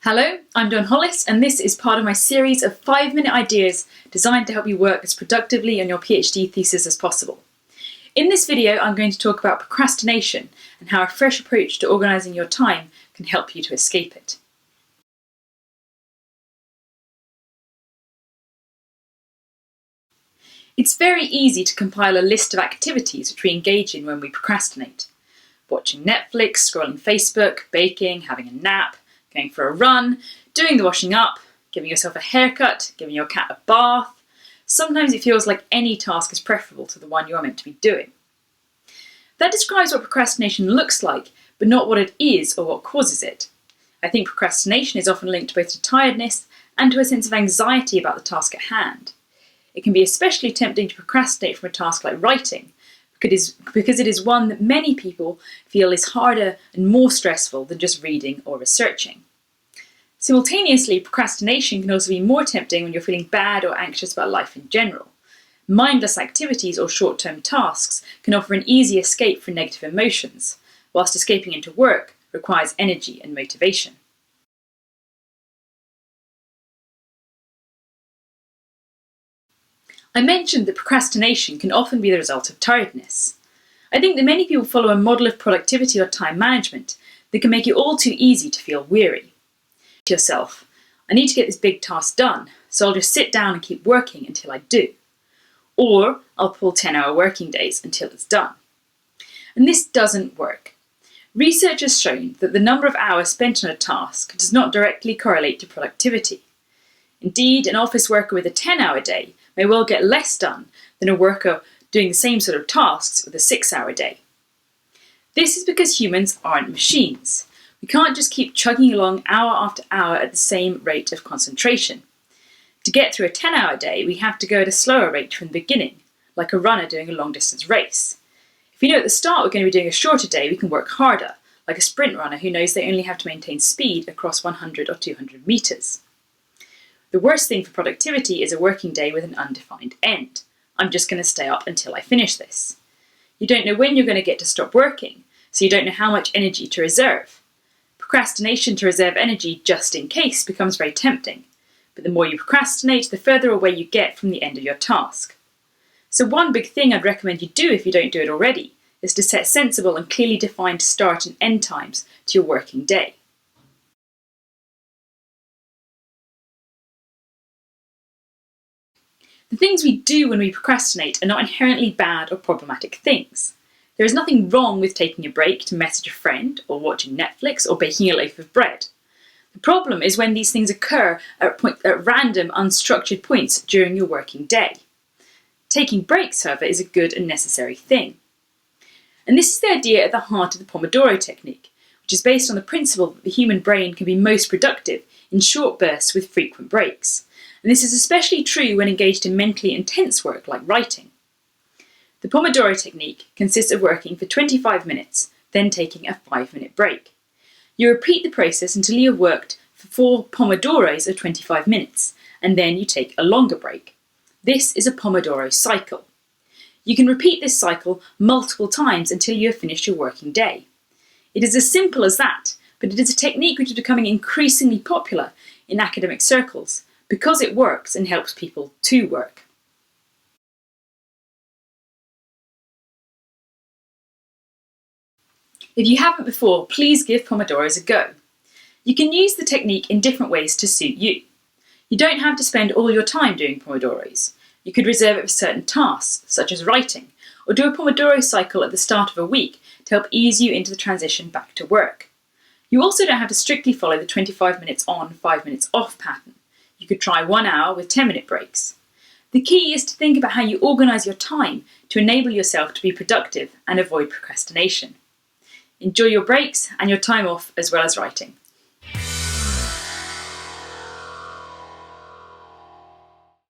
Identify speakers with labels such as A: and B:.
A: Hello, I'm Dawn Hollis, and this is part of my series of 5-minute ideas designed to help you work as productively on your PhD thesis as possible. In this video, I'm going to talk about procrastination and how a fresh approach to organising your time can help you to escape it. It's very easy to compile a list of activities which we engage in when we procrastinate. Watching Netflix, scrolling Facebook, baking, having a nap, going for a run, doing the washing up, giving yourself a haircut, giving your cat a bath. Sometimes it feels like any task is preferable to the one you are meant to be doing. That describes what procrastination looks like, but not what it is or what causes it. I think procrastination is often linked both to tiredness and to a sense of anxiety about the task at hand. It can be especially tempting to procrastinate from a task like writing, because it is one that many people feel is harder and more stressful than just reading or researching. Simultaneously, procrastination can also be more tempting when you're feeling bad or anxious about life in general. Mindless activities or short-term tasks can offer an easy escape from negative emotions, whilst escaping into work requires energy and motivation. I mentioned that procrastination can often be the result of tiredness. I think that many people follow a model of productivity or time management that can make it all too easy to feel weary. To yourself, I need to get this big task done, so I'll just sit down and keep working until I do. Or I'll pull 10-hour working days until it's done. And this doesn't work. Research has shown that the number of hours spent on a task does not directly correlate to productivity. Indeed, an office worker with a 10-hour day may well get less done than a worker doing the same sort of tasks with a 6-hour day. This is because humans aren't machines. We can't just keep chugging along hour after hour at the same rate of concentration. To get through a 10-hour day, we have to go at a slower rate from the beginning, like a runner doing a long-distance race. If we know at the start we're going to be doing a shorter day, we can work harder, like a sprint runner who knows they only have to maintain speed across 100 or 200 metres. The worst thing for productivity is a working day with an undefined end. I'm just going to stay up until I finish this. You don't know when you're going to get to stop working, so you don't know how much energy to reserve. Procrastination to reserve energy just in case becomes very tempting, but the more you procrastinate, the further away you get from the end of your task. So one big thing I'd recommend you do if you don't do it already is to set sensible and clearly defined start and end times to your working day. The things we do when we procrastinate are not inherently bad or problematic things. There is nothing wrong with taking a break to message a friend, or watching Netflix, or baking a loaf of bread. The problem is when these things occur at random, unstructured points during your working day. Taking breaks, however, is a good and necessary thing. And this is the idea at the heart of the Pomodoro technique, which is based on the principle that the human brain can be most productive in short bursts with frequent breaks. And this is especially true when engaged in mentally intense work like writing. The Pomodoro technique consists of working for 25 minutes, then taking a 5-minute break. You repeat the process until you have worked for 4 Pomodoros of 25 minutes, and then you take a longer break. This is a Pomodoro cycle. You can repeat this cycle multiple times until you have finished your working day. It is as simple as that, but it is a technique which is becoming increasingly popular in academic circles, because it works and helps people to work. If you haven't before, please give Pomodoros a go. You can use the technique in different ways to suit you. You don't have to spend all your time doing Pomodoros. You could reserve it for certain tasks, such as writing, or do a Pomodoro cycle at the start of a week to help ease you into the transition back to work. You also don't have to strictly follow the 25 minutes on, 5 minutes off pattern. You could try 1 hour with 10-minute breaks. The key is to think about how you organise your time to enable yourself to be productive and avoid procrastination. Enjoy your breaks and your time off as well as writing.